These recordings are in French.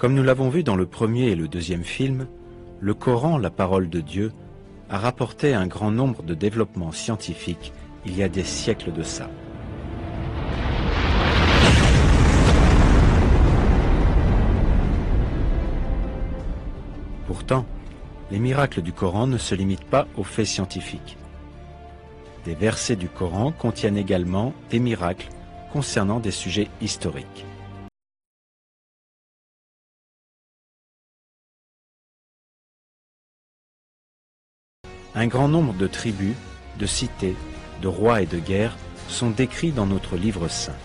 Comme nous l'avons vu dans le premier et le deuxième film, le Coran, la parole de Dieu, a rapporté un grand nombre de développements scientifiques il y a des siècles de ça. Pourtant, les miracles du Coran ne se limitent pas aux faits scientifiques. Des versets du Coran contiennent également des miracles concernant des sujets historiques. Un grand nombre de tribus, de cités, de rois et de guerres sont décrits dans notre livre saint.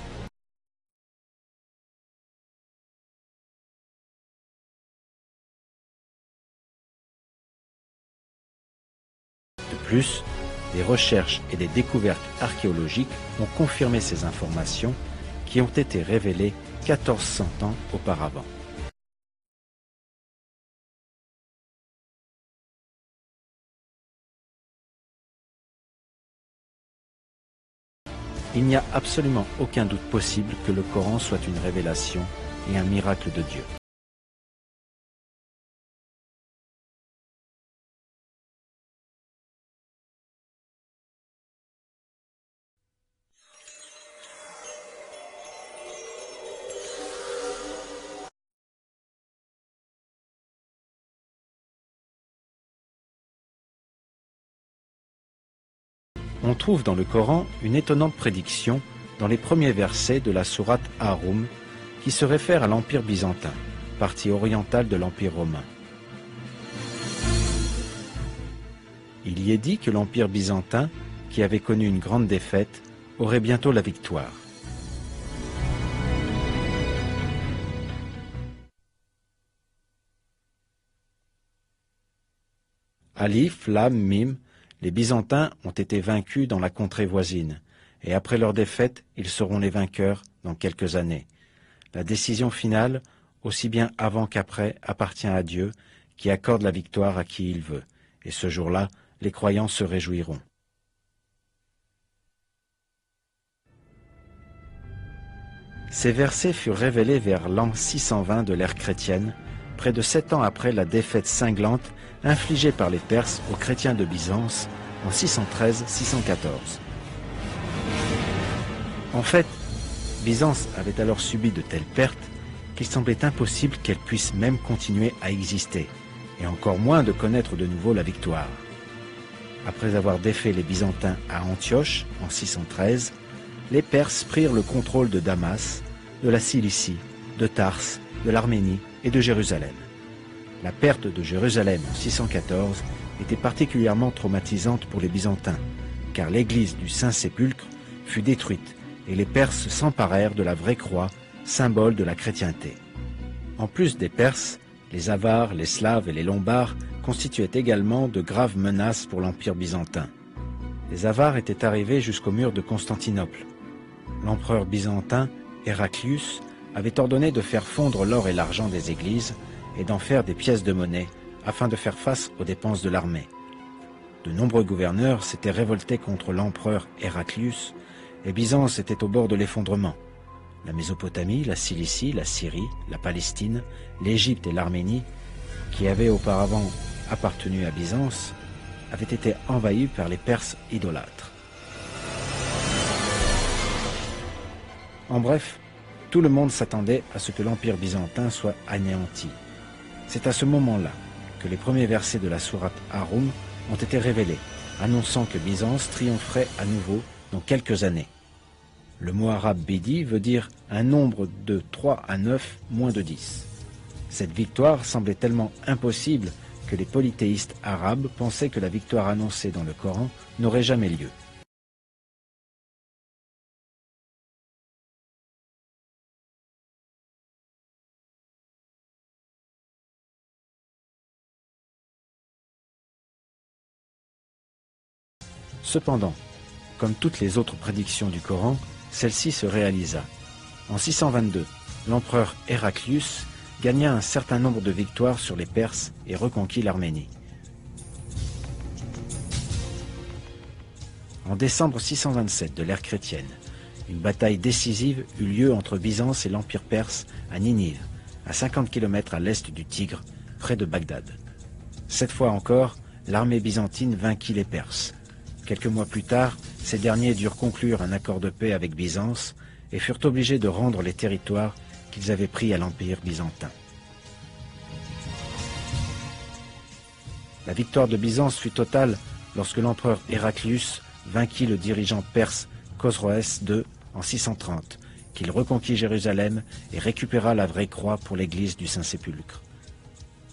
De plus, des recherches et des découvertes archéologiques ont confirmé ces informations qui ont été révélées 1400 ans auparavant. Il n'y a absolument aucun doute possible que le Coran soit une révélation et un miracle de Dieu. On trouve dans le Coran une étonnante prédiction dans les premiers versets de la sourate Ar-Rum qui se réfère à l'Empire byzantin, partie orientale de l'Empire romain. Il y est dit que l'Empire byzantin, qui avait connu une grande défaite, aurait bientôt la victoire. Alif, Lam, Mim, les Byzantins ont été vaincus dans la contrée voisine, et après leur défaite, ils seront les vainqueurs dans quelques années. La décision finale, aussi bien avant qu'après, appartient à Dieu, qui accorde la victoire à qui il veut, et ce jour-là, les croyants se réjouiront. Ces versets furent révélés vers l'an 620 de l'ère chrétienne, près de 7 ans après la défaite cinglante infligée par les Perses aux chrétiens de Byzance en 613-614. En fait, Byzance avait alors subi de telles pertes qu'il semblait impossible qu'elle puisse même continuer à exister, et encore moins de connaître de nouveau la victoire. Après avoir défait les Byzantins à Antioche en 613, les Perses prirent le contrôle de Damas, de la Cilicie, de Tarse, de l'Arménie et de Jérusalem. La perte de Jérusalem en 614 était particulièrement traumatisante pour les Byzantins, car l'église du Saint-Sépulcre fut détruite et les Perses s'emparèrent de la vraie croix, symbole de la chrétienté. En plus des Perses, les Avars, les Slaves et les Lombards constituaient également de graves menaces pour l'Empire byzantin. Les Avars étaient arrivés jusqu'au mur de Constantinople. L'empereur byzantin, Héraclius, avait ordonné de faire fondre l'or et l'argent des églises et d'en faire des pièces de monnaie afin de faire face aux dépenses de l'armée. De nombreux gouverneurs s'étaient révoltés contre l'empereur Héraclius et Byzance était au bord de l'effondrement. La Mésopotamie, la Cilicie, la Syrie, la Palestine, l'Égypte et l'Arménie, qui avaient auparavant appartenu à Byzance, avaient été envahies par les Perses idolâtres. En bref, tout le monde s'attendait à ce que l'Empire byzantin soit anéanti. C'est à ce moment-là que les premiers versets de la sourate Ar-Rum ont été révélés, annonçant que Byzance triompherait à nouveau dans quelques années. Le mot arabe Bidi veut dire un nombre de 3 à 9 moins de 10. Cette victoire semblait tellement impossible que les polythéistes arabes pensaient que la victoire annoncée dans le Coran n'aurait jamais lieu. Cependant, comme toutes les autres prédictions du Coran, celle-ci se réalisa. En 622, l'empereur Héraclius gagna un certain nombre de victoires sur les Perses et reconquit l'Arménie. En décembre 627 de l'ère chrétienne, une bataille décisive eut lieu entre Byzance et l'Empire perse à Ninive, à 50 km à l'est du Tigre, près de Bagdad. Cette fois encore, l'armée byzantine vainquit les Perses. Quelques mois plus tard, ces derniers durent conclure un accord de paix avec Byzance et furent obligés de rendre les territoires qu'ils avaient pris à l'Empire byzantin. La victoire de Byzance fut totale lorsque l'empereur Héraclius vainquit le dirigeant perse Khosroès II en 630, qu'il reconquit Jérusalem et récupéra la vraie croix pour l'église du Saint-Sépulcre.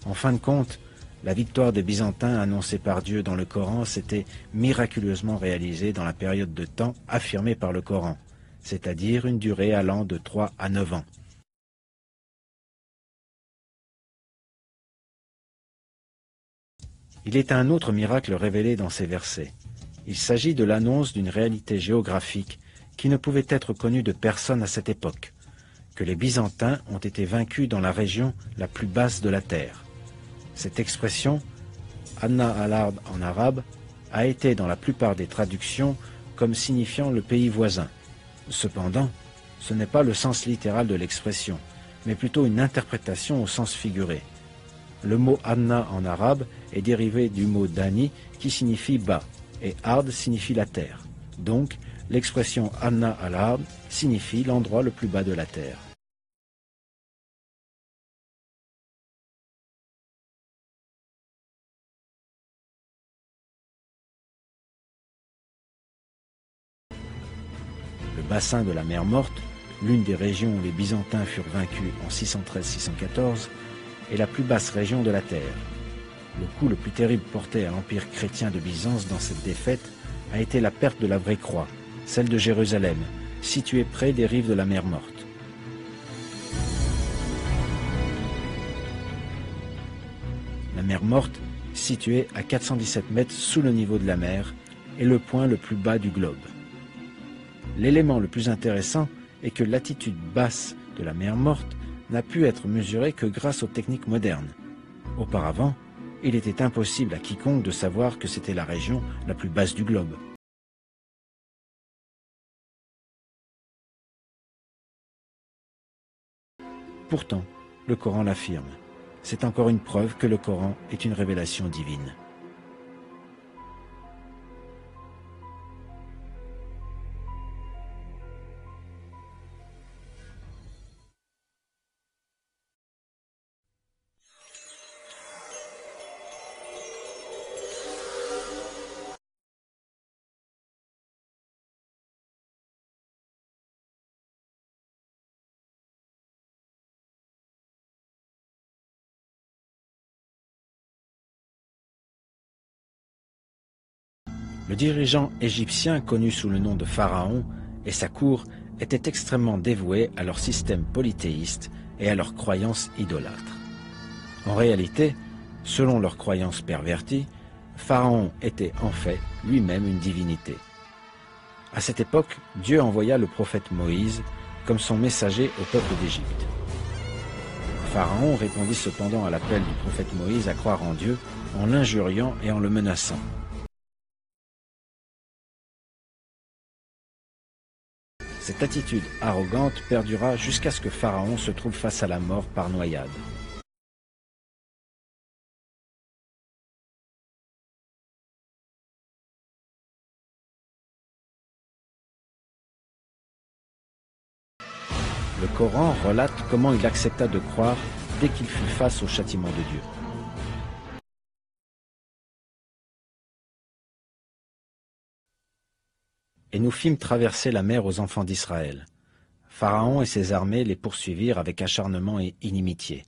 En fin de compte, la victoire des Byzantins annoncée par Dieu dans le Coran s'était miraculeusement réalisée dans la période de temps affirmée par le Coran, c'est-à-dire une durée allant de 3 à 9 ans. Il est un autre miracle révélé dans ces versets. Il s'agit de l'annonce d'une réalité géographique qui ne pouvait être connue de personne à cette époque, que les Byzantins ont été vaincus dans la région la plus basse de la terre. Cette expression, Anna al-Ard en arabe, a été dans la plupart des traductions comme signifiant le pays voisin. Cependant, ce n'est pas le sens littéral de l'expression, mais plutôt une interprétation au sens figuré. Le mot Anna en arabe est dérivé du mot Dani qui signifie bas, et Ard signifie la terre. Donc, l'expression Anna al-Ard signifie l'endroit le plus bas de la terre. Le bassin de la mer Morte, l'une des régions où les Byzantins furent vaincus en 613-614, est la plus basse région de la terre. Le coup le plus terrible porté à l'empire chrétien de Byzance dans cette défaite a été la perte de la vraie croix, celle de Jérusalem, située près des rives de la mer Morte. La mer Morte, située à 417 mètres sous le niveau de la mer, est le point le plus bas du globe. L'élément le plus intéressant est que l'attitude basse de la mer Morte n'a pu être mesurée que grâce aux techniques modernes. Auparavant, il était impossible à quiconque de savoir que c'était la région la plus basse du globe. Pourtant, le Coran l'affirme. C'est encore une preuve que le Coran est une révélation divine. Le dirigeant égyptien connu sous le nom de Pharaon et sa cour étaient extrêmement dévoués à leur système polythéiste et à leurs croyances idolâtres. En réalité, selon leurs croyances perverties, Pharaon était en fait lui-même une divinité. À cette époque, Dieu envoya le prophète Moïse comme son messager au peuple d'Égypte. Pharaon répondit cependant à l'appel du prophète Moïse à croire en Dieu en l'injuriant et en le menaçant. Cette attitude arrogante perdura jusqu'à ce que Pharaon se trouve face à la mort par noyade. Le Coran relate comment il accepta de croire dès qu'il fut face au châtiment de Dieu. Et nous fîmes traverser la mer aux enfants d'Israël. Pharaon et ses armées les poursuivirent avec acharnement et inimitié.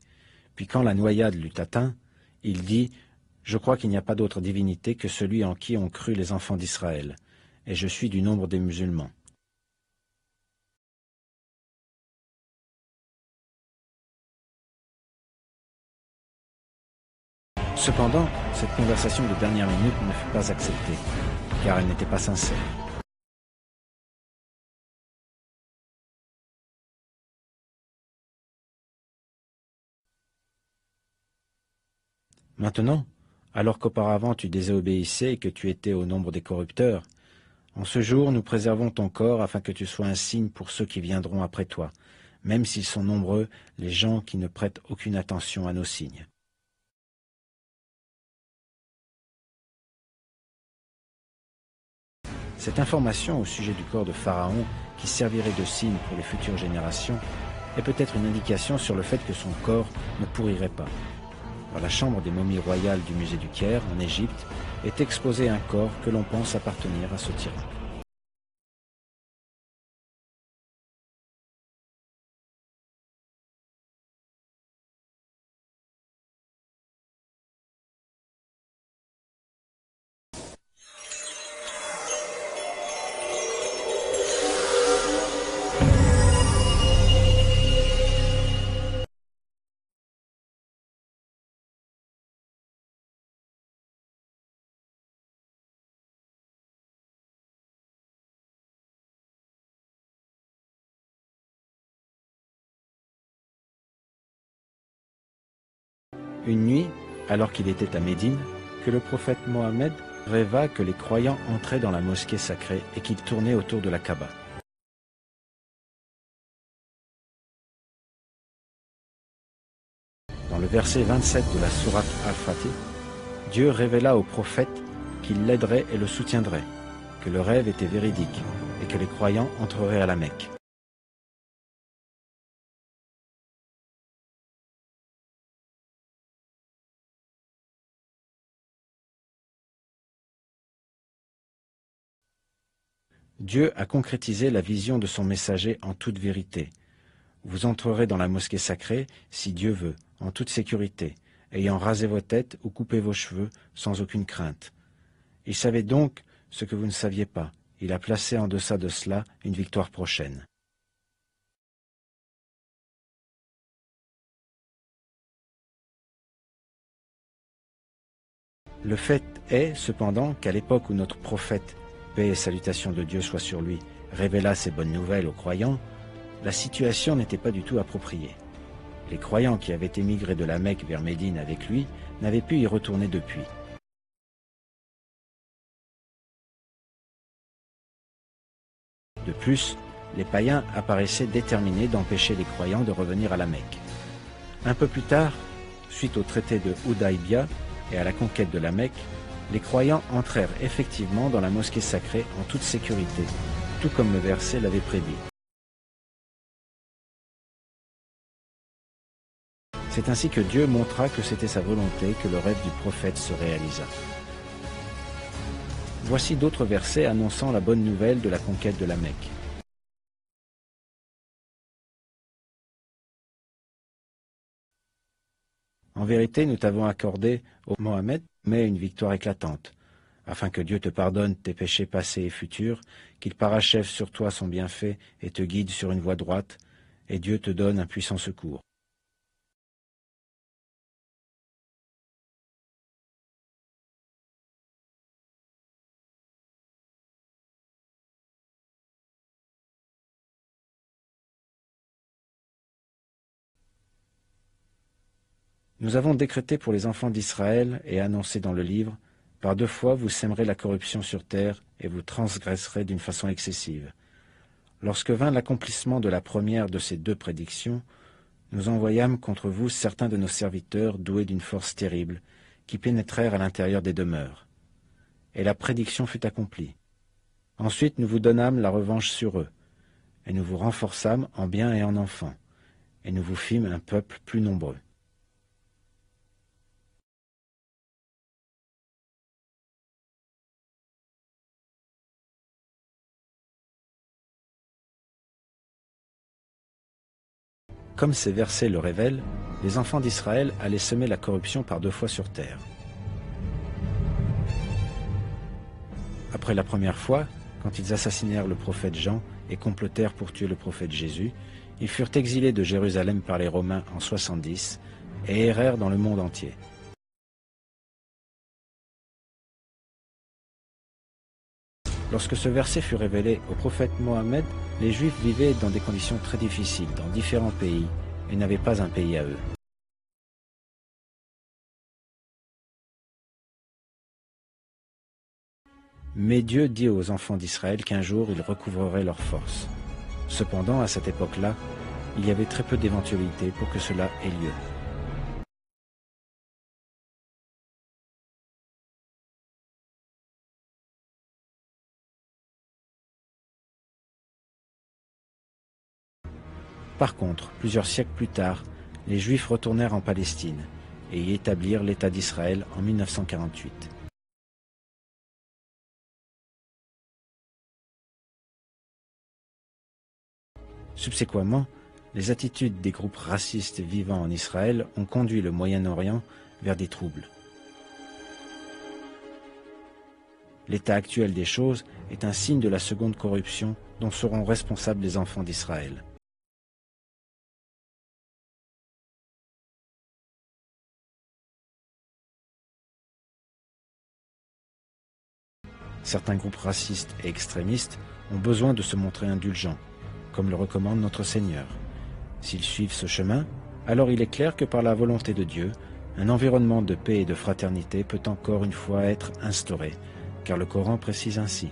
Puis quand la noyade l'eut atteint, il dit « Je crois qu'il n'y a pas d'autre divinité que celui en qui ont cru les enfants d'Israël, et je suis du nombre des musulmans. » Cependant, cette conversation de dernière minute ne fut pas acceptée, car elle n'était pas sincère. Maintenant, alors qu'auparavant tu désobéissais et que tu étais au nombre des corrupteurs, en ce jour nous préservons ton corps afin que tu sois un signe pour ceux qui viendront après toi, même s'ils sont nombreux, les gens qui ne prêtent aucune attention à nos signes. Cette information au sujet du corps de Pharaon, qui servirait de signe pour les futures générations, est peut-être une indication sur le fait que son corps ne pourrirait pas. Dans la chambre des momies royales du musée du Caire, en Égypte, est exposé un corps que l'on pense appartenir à ce tyran. Une nuit, alors qu'il était à Médine, que le prophète Mohammed rêva que les croyants entraient dans la mosquée sacrée et qu'ils tournaient autour de la Kaaba. Dans le verset 27 de la sourate Al-Fatih, Dieu révéla au prophète qu'il l'aiderait et le soutiendrait, que le rêve était véridique et que les croyants entreraient à la Mecque. Dieu a concrétisé la vision de son messager en toute vérité. Vous entrerez dans la mosquée sacrée, si Dieu veut, en toute sécurité, ayant rasé vos têtes ou coupé vos cheveux, sans aucune crainte. Il savait donc ce que vous ne saviez pas. Il a placé en deçà de cela une victoire prochaine. Le fait est, cependant, qu'à l'époque où notre prophète, paix et salutations de Dieu soient sur lui, révéla ces bonnes nouvelles aux croyants, la situation n'était pas du tout appropriée. Les croyants qui avaient émigré de la Mecque vers Médine avec lui n'avaient pu y retourner depuis. De plus, les païens apparaissaient déterminés d'empêcher les croyants de revenir à la Mecque. Un peu plus tard, suite au traité de Houdaïbia et à la conquête de la Mecque, les croyants entrèrent effectivement dans la mosquée sacrée en toute sécurité, tout comme le verset l'avait prédit. C'est ainsi que Dieu montra que c'était sa volonté que le rêve du prophète se réalisa. Voici d'autres versets annonçant la bonne nouvelle de la conquête de la Mecque. En vérité, nous t'avons accordé, ô Mohammed, mais une victoire éclatante, afin que Dieu te pardonne tes péchés passés et futurs, qu'il parachève sur toi son bienfait et te guide sur une voie droite, et Dieu te donne un puissant secours. Nous avons décrété pour les enfants d'Israël et annoncé dans le livre, par 2 fois vous sèmerez la corruption sur terre et vous transgresserez d'une façon excessive. Lorsque vint l'accomplissement de la première de ces 2 prédictions, nous envoyâmes contre vous certains de nos serviteurs doués d'une force terrible, qui pénétrèrent à l'intérieur des demeures. Et la prédiction fut accomplie. Ensuite nous vous donnâmes la revanche sur eux, et nous vous renforçâmes en biens et en enfants, et nous vous fîmes un peuple plus nombreux. Comme ces versets le révèlent, les enfants d'Israël allaient semer la corruption par 2 fois sur terre. Après la première fois, quand ils assassinèrent le prophète Jean et complotèrent pour tuer le prophète Jésus, ils furent exilés de Jérusalem par les Romains en 70 et errèrent dans le monde entier. Lorsque ce verset fut révélé au prophète Mohammed, les Juifs vivaient dans des conditions très difficiles dans différents pays et n'avaient pas un pays à eux. Mais Dieu dit aux enfants d'Israël qu'un jour ils recouvreraient leur force. Cependant, à cette époque-là, il y avait très peu d'éventualités pour que cela ait lieu. Par contre, plusieurs siècles plus tard, les Juifs retournèrent en Palestine et y établirent l'État d'Israël en 1948. Subséquemment, les attitudes des groupes racistes vivant en Israël ont conduit le Moyen-Orient vers des troubles. L'état actuel des choses est un signe de la seconde corruption dont seront responsables les enfants d'Israël. Certains groupes racistes et extrémistes ont besoin de se montrer indulgents, comme le recommande notre Seigneur. S'ils suivent ce chemin, alors il est clair que par la volonté de Dieu, un environnement de paix et de fraternité peut encore une fois être instauré, car le Coran précise ainsi.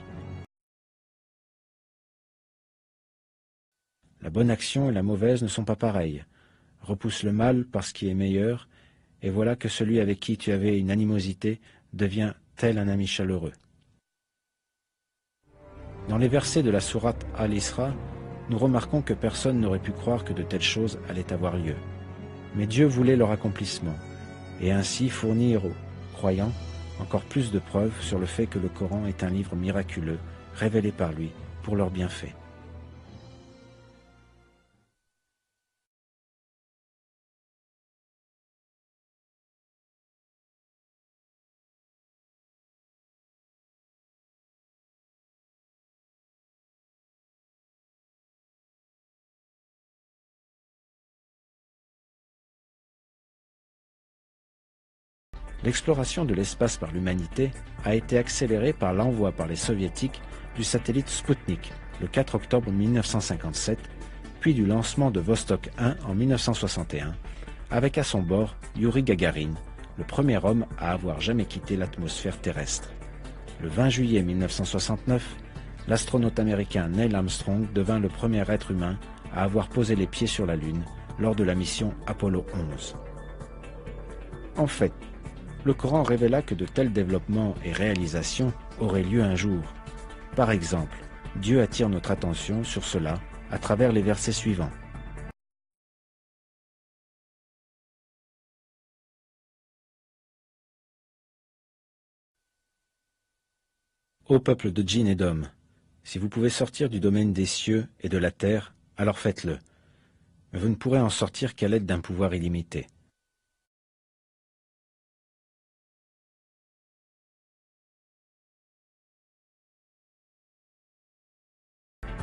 La bonne action et la mauvaise ne sont pas pareilles. Repousse le mal par ce qui est meilleur, et voilà que celui avec qui tu avais une animosité devient tel un ami chaleureux. Dans les versets de la sourate Al-Isra, nous remarquons que personne n'aurait pu croire que de telles choses allaient avoir lieu. Mais Dieu voulait leur accomplissement, et ainsi fournir aux croyants encore plus de preuves sur le fait que le Coran est un livre miraculeux, révélé par lui, pour leur bienfait. L'exploration de l'espace par l'humanité a été accélérée par l'envoi par les soviétiques du satellite Sputnik le 4 octobre 1957, puis du lancement de Vostok 1 en 1961, avec à son bord Youri Gagarin, le premier homme à avoir jamais quitté l'atmosphère terrestre. Le 20 juillet 1969, l'astronaute américain Neil Armstrong devint le premier être humain à avoir posé les pieds sur la Lune lors de la mission Apollo 11. En fait, le Coran révéla que de tels développements et réalisations auraient lieu un jour. Par exemple, Dieu attire notre attention sur cela à travers les versets suivants. Ô peuple de djinns et d'hommes, si vous pouvez sortir du domaine des cieux et de la terre, alors faites-le. Mais vous ne pourrez en sortir qu'à l'aide d'un pouvoir illimité.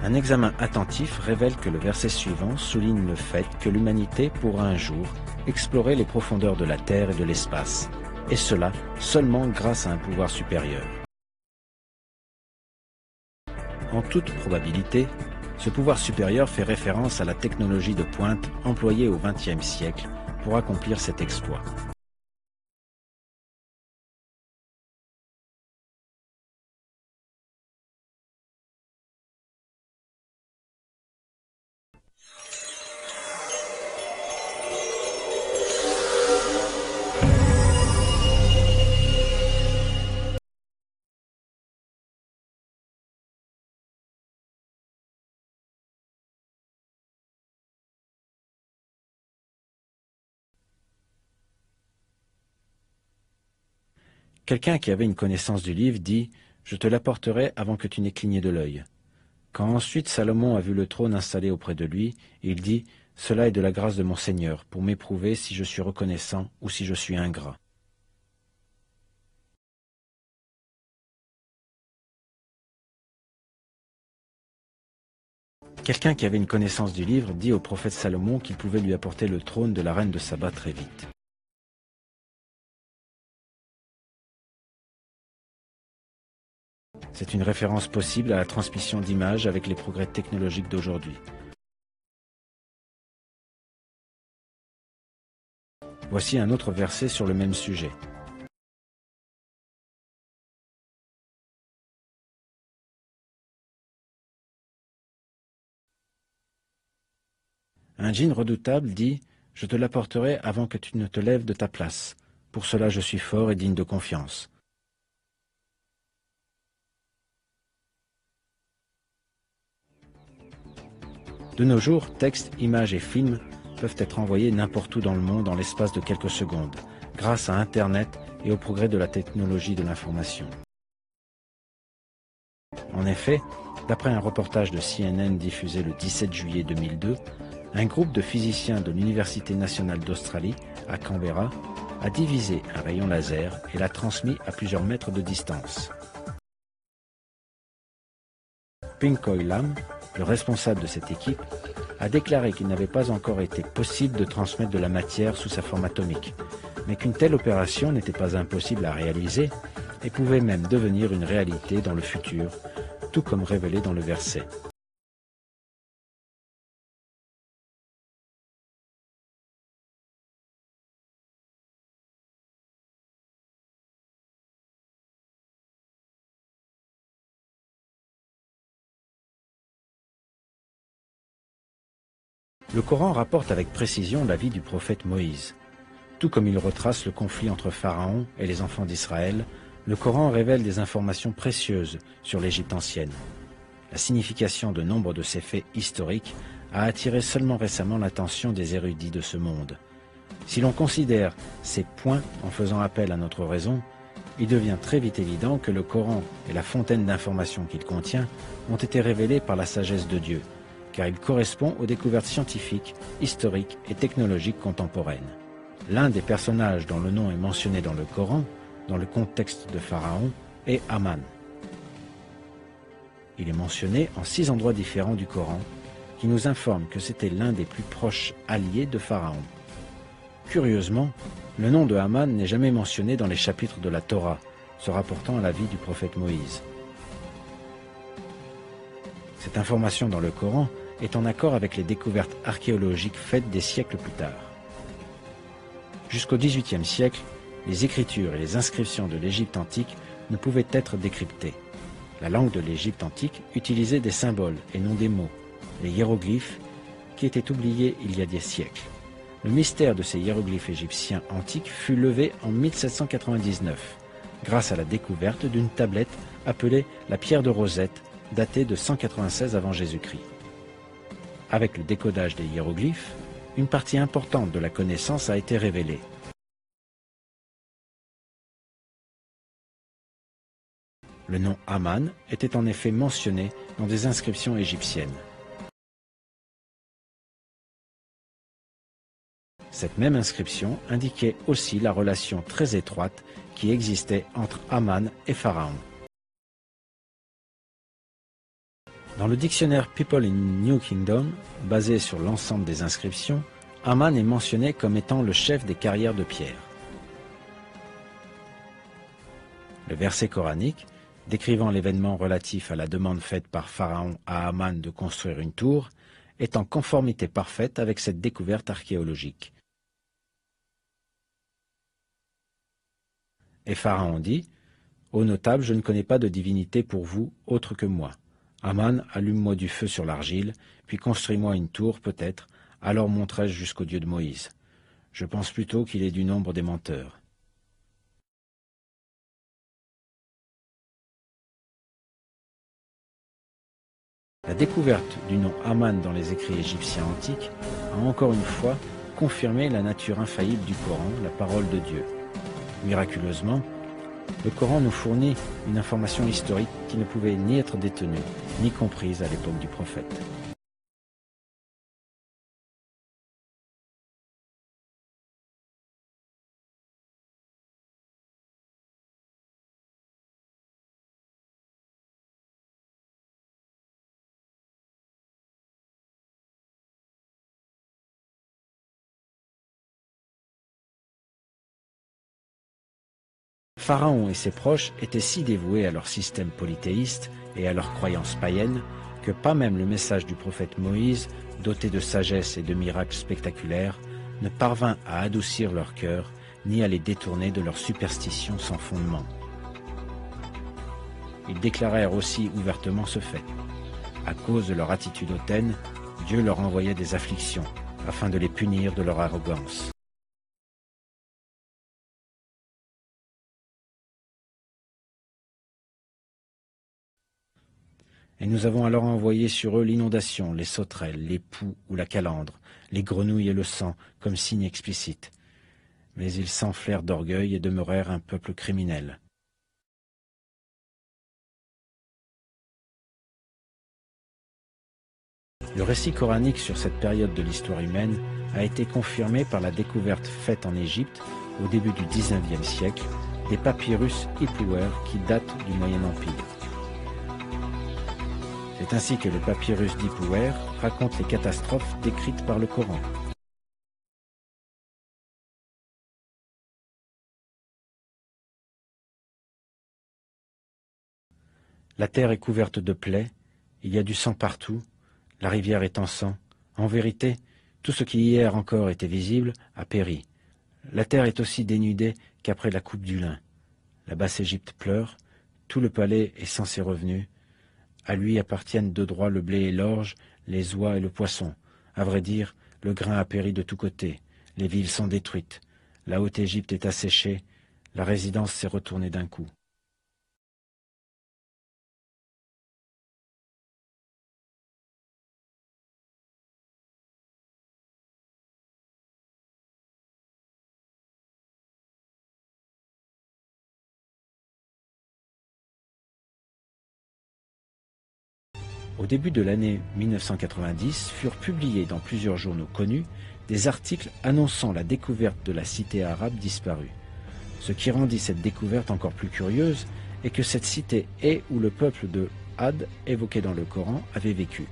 Un examen attentif révèle que le verset suivant souligne le fait que l'humanité pourra un jour explorer les profondeurs de la Terre et de l'espace, et cela seulement grâce à un pouvoir supérieur. En toute probabilité, ce pouvoir supérieur fait référence à la technologie de pointe employée au XXe siècle pour accomplir cet exploit. Quelqu'un qui avait une connaissance du livre dit « Je te l'apporterai avant que tu n'aies cligné de l'œil ». Quand ensuite Salomon a vu le trône installé auprès de lui, il dit « Cela est de la grâce de mon Seigneur, pour m'éprouver si je suis reconnaissant ou si je suis ingrat. » Quelqu'un qui avait une connaissance du livre dit au prophète Salomon qu'il pouvait lui apporter le trône de la reine de Saba très vite. C'est une référence possible à la transmission d'images avec les progrès technologiques d'aujourd'hui. Voici un autre verset sur le même sujet. Un djinn redoutable dit « Je te l'apporterai avant que tu ne te lèves de ta place. Pour cela je suis fort et digne de confiance. » De nos jours, textes, images et films peuvent être envoyés n'importe où dans le monde en l'espace de quelques secondes, grâce à Internet et au progrès de la technologie de l'information. En effet, d'après un reportage de CNN diffusé le 17 juillet 2002, un groupe de physiciens de l'Université nationale d'Australie, à Canberra, a divisé un rayon laser et l'a transmis à plusieurs mètres de distance. Pinkoy Lam, le responsable de cette équipe, a déclaré qu'il n'avait pas encore été possible de transmettre de la matière sous sa forme atomique, mais qu'une telle opération n'était pas impossible à réaliser et pouvait même devenir une réalité dans le futur, tout comme révélé dans le verset. Le Coran rapporte avec précision la vie du prophète Moïse. Tout comme il retrace le conflit entre Pharaon et les enfants d'Israël, le Coran révèle des informations précieuses sur l'Égypte ancienne. La signification de nombre de ces faits historiques a attiré seulement récemment l'attention des érudits de ce monde. Si l'on considère ces points en faisant appel à notre raison, il devient très vite évident que le Coran et la fontaine d'informations qu'il contient ont été révélés par la sagesse de Dieu, car il correspond aux découvertes scientifiques, historiques et technologiques contemporaines. L'un des personnages dont le nom est mentionné dans le Coran, dans le contexte de Pharaon, est Haman. Il est mentionné en 6 endroits différents du Coran, qui nous informent que c'était l'un des plus proches alliés de Pharaon. Curieusement, le nom de Haman n'est jamais mentionné dans les chapitres de la Torah, se rapportant à la vie du prophète Moïse. Cette information dans le Coran est en accord avec les découvertes archéologiques faites des siècles plus tard. Jusqu'au XVIIIe siècle, les écritures et les inscriptions de l'Égypte antique ne pouvaient être décryptées. La langue de l'Égypte antique utilisait des symboles et non des mots, les hiéroglyphes, qui étaient oubliés il y a des siècles. Le mystère de ces hiéroglyphes égyptiens antiques fut levé en 1799, grâce à la découverte d'une tablette appelée la pierre de Rosette, datée de 196 avant Jésus-Christ. Avec le décodage des hiéroglyphes, une partie importante de la connaissance a été révélée. Le nom Haman était en effet mentionné dans des inscriptions égyptiennes. Cette même inscription indiquait aussi la relation très étroite qui existait entre Haman et Pharaon. Dans le dictionnaire People in New Kingdom, basé sur l'ensemble des inscriptions, Haman est mentionné comme étant le chef des carrières de pierre. Le verset coranique, décrivant l'événement relatif à la demande faite par Pharaon à Haman de construire une tour, est en conformité parfaite avec cette découverte archéologique. Et Pharaon dit « Ô notable, je ne connais pas de divinité pour vous autre que moi. Haman, allume-moi du feu sur l'argile, puis construis-moi une tour, peut-être, alors monterai-je jusqu'au Dieu de Moïse. Je pense plutôt qu'il est du nombre des menteurs. » La découverte du nom Haman dans les écrits égyptiens antiques a encore une fois confirmé la nature infaillible du Coran, la parole de Dieu. Miraculeusement, le Coran nous fournit une information historique qui ne pouvait ni être détenue, ni comprise à l'époque du prophète. Pharaon et ses proches étaient si dévoués à leur système polythéiste et à leurs croyances païennes que pas même le message du prophète Moïse, doté de sagesse et de miracles spectaculaires, ne parvint à adoucir leur cœur ni à les détourner de leurs superstitions sans fondement. Ils déclarèrent aussi ouvertement ce fait. À cause de leur attitude hautaine, Dieu leur envoyait des afflictions, afin de les punir de leur arrogance. Et nous avons alors envoyé sur eux l'inondation, les sauterelles, les poux ou la calandre, les grenouilles et le sang, comme signe explicite. Mais ils s'enflèrent d'orgueil et demeurèrent un peuple criminel. Le récit coranique sur cette période de l'histoire humaine a été confirmé par la découverte faite en Égypte au début du XIXe siècle des papyrus Ipuwer qui datent du Moyen Empire. C'est ainsi que le papyrus d'Ipuwer raconte les catastrophes décrites par le Coran. La terre est couverte de plaies, il y a du sang partout, la rivière est en sang. En vérité, tout ce qui hier encore était visible a péri. La terre est aussi dénudée qu'après la coupe du lin. La Basse-Égypte pleure, tout le palais est sans ses revenus. À lui appartiennent de droit le blé et l'orge, les oies et le poisson. À vrai dire, le grain a péri de tous côtés, les villes sont détruites, la Haute-Égypte est asséchée, la résidence s'est retournée d'un coup. Au début de l'année 1990 furent publiés dans plusieurs journaux connus des articles annonçant la découverte de la cité arabe disparue. Ce qui rendit cette découverte encore plus curieuse est que cette cité est où le peuple de Had, évoqué dans le Coran, avait vécu.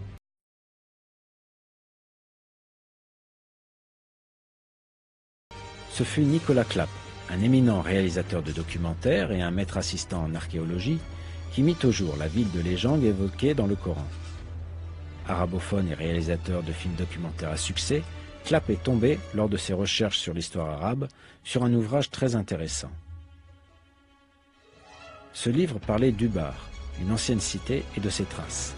Ce fut Nicolas Clapp, un éminent réalisateur de documentaires et un maître assistant en archéologie, qui mit au jour la ville de légende évoquée dans le Coran. Arabophone et réalisateur de films documentaires à succès, Clapp est tombé, lors de ses recherches sur l'histoire arabe, sur un ouvrage très intéressant. Ce livre parlait d'Ubar, une ancienne cité, et de ses traces.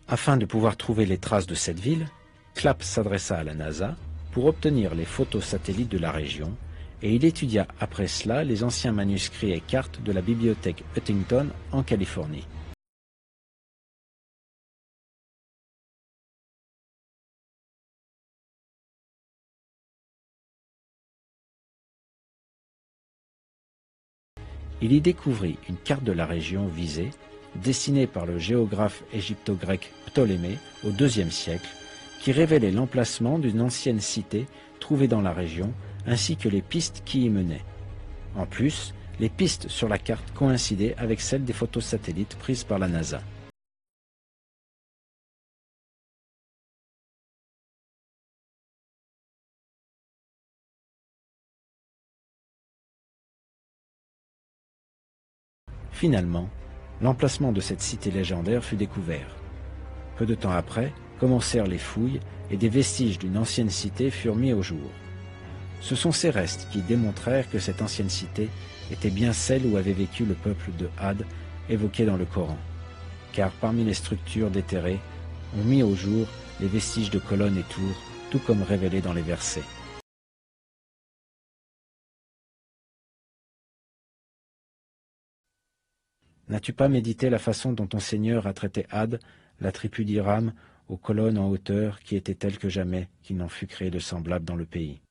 Afin de pouvoir trouver les traces de cette ville, Clapp s'adressa à la NASA pour obtenir les photos satellites de la région, et il étudia après cela les anciens manuscrits et cartes de la bibliothèque Huntington en Californie. Il y découvrit une carte de la région visée, dessinée par le géographe égypto-grec Ptolémée au IIe siècle, qui révélait l'emplacement d'une ancienne cité trouvée dans la région, ainsi que les pistes qui y menaient. En plus, les pistes sur la carte coïncidaient avec celles des photos satellites prises par la NASA. Finalement, l'emplacement de cette cité légendaire fut découvert. Peu de temps après, commencèrent les fouilles et des vestiges d'une ancienne cité furent mis au jour. Ce sont ces restes qui démontrèrent que cette ancienne cité était bien celle où avait vécu le peuple de Had évoqué dans le Coran, car parmi les structures déterrées, on mit au jour les vestiges de colonnes et tours, tout comme révélé dans les versets. N'as-tu pas médité la façon dont ton Seigneur a traité Had, la tribu d'Iram, aux colonnes en hauteur qui étaient telles que jamais qu'il n'en fut créé de semblable dans le pays?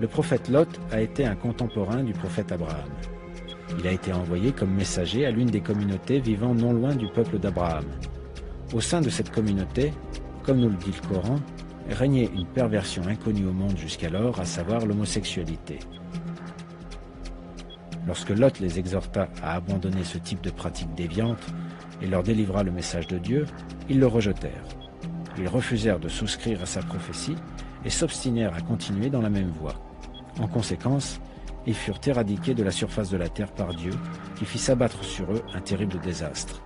Le prophète Lot a été un contemporain du prophète Abraham. Il a été envoyé comme messager à l'une des communautés vivant non loin du peuple d'Abraham. Au sein de cette communauté, comme nous le dit le Coran, régnait une perversion inconnue au monde jusqu'alors, à savoir l'homosexualité. Lorsque Lot les exhorta à abandonner ce type de pratique déviante et leur délivra le message de Dieu, ils le rejetèrent. Ils refusèrent de souscrire à sa prophétie et s'obstinèrent à continuer dans la même voie. En conséquence, ils furent éradiqués de la surface de la terre par Dieu, qui fit s'abattre sur eux un terrible désastre.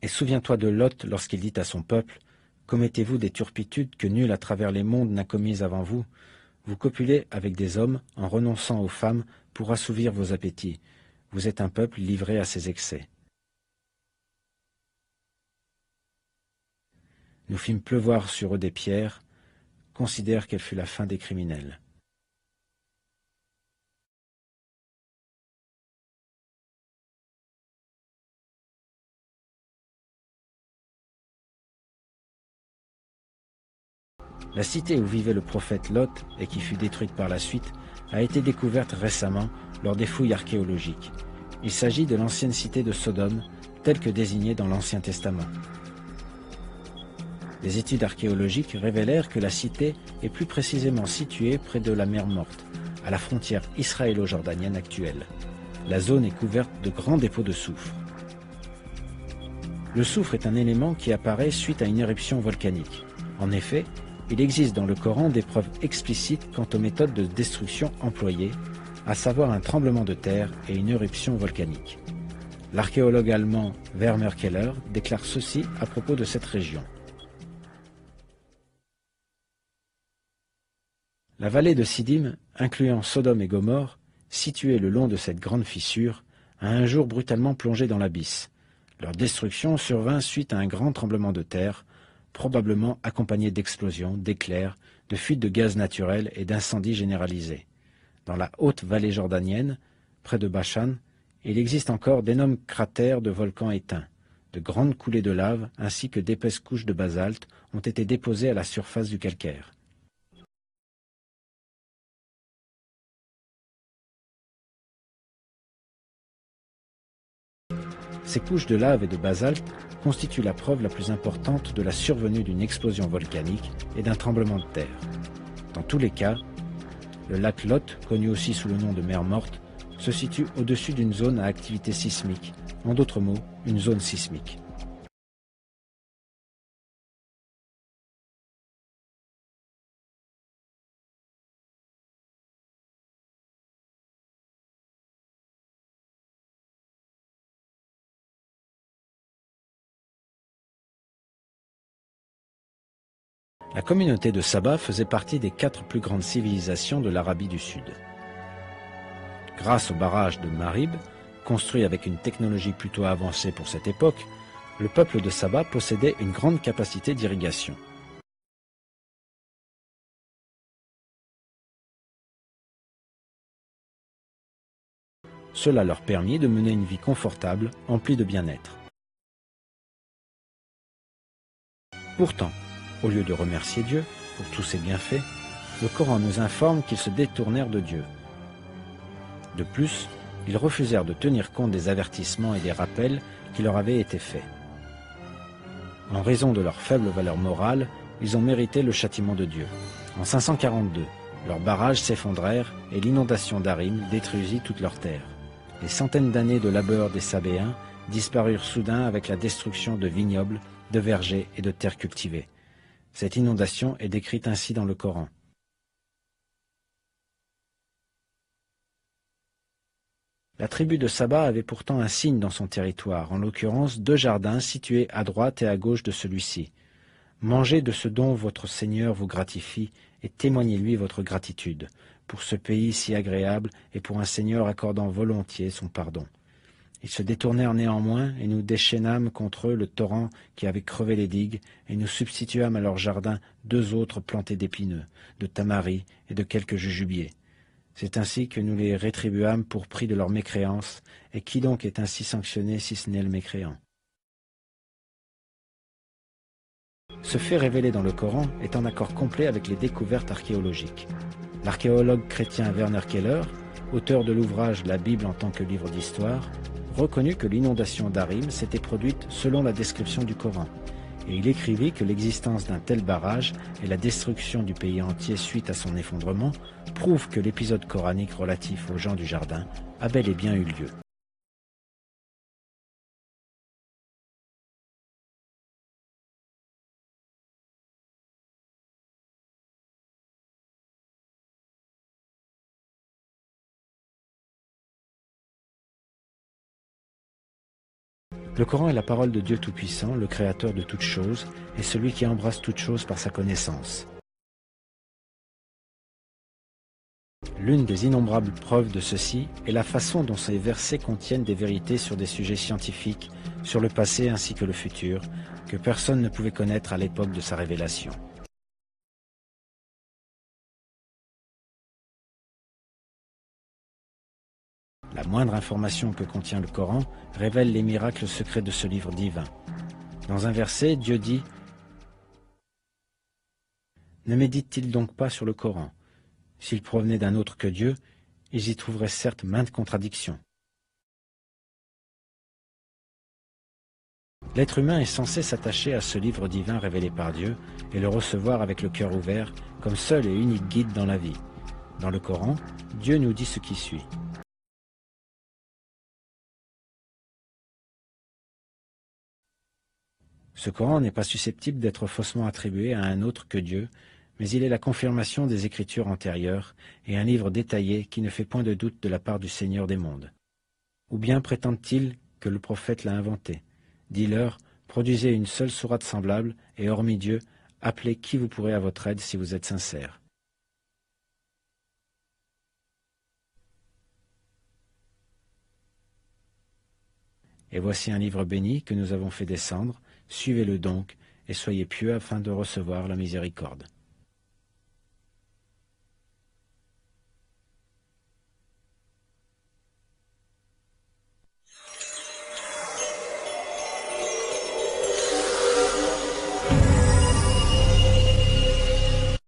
Et souviens-toi de Lot lorsqu'il dit à son peuple, « Commettez-vous des turpitudes que nul à travers les mondes n'a commises avant vous? Vous copulez avec des hommes en renonçant aux femmes pour assouvir vos appétits. Vous êtes un peuple livré à ses excès. » Nous fîmes pleuvoir sur eux des pierres. Considère quelle fut la fin des criminels. La cité où vivait le prophète Lot et qui fut détruite par la suite a été découverte récemment lors des fouilles archéologiques. Il s'agit de l'ancienne cité de Sodome, telle que désignée dans l'Ancien Testament. Des études archéologiques révélèrent que la cité est plus précisément située près de la mer Morte, à la frontière israélo-jordanienne actuelle. La zone est couverte de grands dépôts de soufre. Le soufre est un élément qui apparaît suite à une éruption volcanique. En effet, il existe dans le Coran des preuves explicites quant aux méthodes de destruction employées, à savoir un tremblement de terre et une éruption volcanique. L'archéologue allemand Werner Keller déclare ceci à propos de cette région. La vallée de Siddim, incluant Sodome et Gomorrhe, située le long de cette grande fissure, a un jour brutalement plongé dans l'abysse. Leur destruction survint suite à un grand tremblement de terre, probablement accompagné d'explosions, d'éclairs, de fuites de gaz naturel et d'incendies généralisés. Dans la haute vallée jordanienne, près de Bashan, il existe encore d'énormes cratères de volcans éteints. De grandes coulées de lave ainsi que d'épaisses couches de basalte ont été déposées à la surface du calcaire. Ces couches de lave et de basalte constituent la preuve la plus importante de la survenue d'une explosion volcanique et d'un tremblement de terre. Dans tous les cas, le lac Lot, connu aussi sous le nom de mer Morte, se situe au-dessus d'une zone à activité sismique, en d'autres mots, une zone sismique. La communauté de Saba faisait partie des 4 plus grandes civilisations de l'Arabie du Sud. Grâce au barrage de Marib, construit avec une technologie plutôt avancée pour cette époque, le peuple de Saba possédait une grande capacité d'irrigation. Cela leur permit de mener une vie confortable, emplie de bien-être. Pourtant, au lieu de remercier Dieu pour tous ses bienfaits, le Coran nous informe qu'ils se détournèrent de Dieu. De plus, ils refusèrent de tenir compte des avertissements et des rappels qui leur avaient été faits. En raison de leur faible valeur morale, ils ont mérité le châtiment de Dieu. En 542, leurs barrages s'effondrèrent et l'inondation d'Arim détruisit toute leur terre. Les centaines d'années de labeur des Sabéens disparurent soudain avec la destruction de vignobles, de vergers et de terres cultivées. Cette inondation est décrite ainsi dans le Coran. La tribu de Saba avait pourtant un signe dans son territoire, en l'occurrence 2 jardins situés à droite et à gauche de celui-ci. Mangez de ce dont votre Seigneur vous gratifie et témoignez-lui votre gratitude pour ce pays si agréable et pour un Seigneur accordant volontiers son pardon. Ils se détournèrent néanmoins, et nous déchaînâmes contre eux le torrent qui avait crevé les digues, et nous substituâmes à leur jardin 2 autres plantés d'épineux, de tamaris et de quelques jujubiers. C'est ainsi que nous les rétribuâmes pour prix de leur mécréance, et qui donc est ainsi sanctionné si ce n'est le mécréant? Ce fait révélé dans le Coran est en accord complet avec les découvertes archéologiques. L'archéologue chrétien Werner Keller, auteur de l'ouvrage La Bible en tant que livre d'histoire, reconnut que l'inondation d'Arim s'était produite selon la description du Coran. et il écrivit que l'existence d'un tel barrage et la destruction du pays entier suite à son effondrement prouvent que l'épisode coranique relatif aux gens du jardin a bel et bien eu lieu. Le Coran est la parole de Dieu Tout-Puissant, le Créateur de toutes choses, et celui qui embrasse toutes choses par sa connaissance. L'une des innombrables preuves de ceci est la façon dont ces versets contiennent des vérités sur des sujets scientifiques, sur le passé ainsi que le futur, que personne ne pouvait connaître à l'époque de sa révélation. La moindre information que contient le Coran révèle les miracles secrets de ce livre divin. Dans un verset, Dieu dit « Ne méditent-ils donc pas sur le Coran? S'il provenait d'un autre que Dieu, ils y trouveraient certes maintes contradictions. » L'être humain est censé s'attacher à ce livre divin révélé par Dieu et le recevoir avec le cœur ouvert comme seul et unique guide dans la vie. Dans le Coran, Dieu nous dit ce qui suit. Ce Coran n'est pas susceptible d'être faussement attribué à un autre que Dieu, mais il est la confirmation des Écritures antérieures et un livre détaillé qui ne fait point de doute de la part du Seigneur des mondes. Ou bien prétendent-ils que le prophète l'a inventé? Dis-leur, produisez une seule sourate semblable, et hormis Dieu, appelez qui vous pourrez à votre aide si vous êtes sincères. Et voici un livre béni que nous avons fait descendre, suivez-le donc, et soyez pieux afin de recevoir la miséricorde.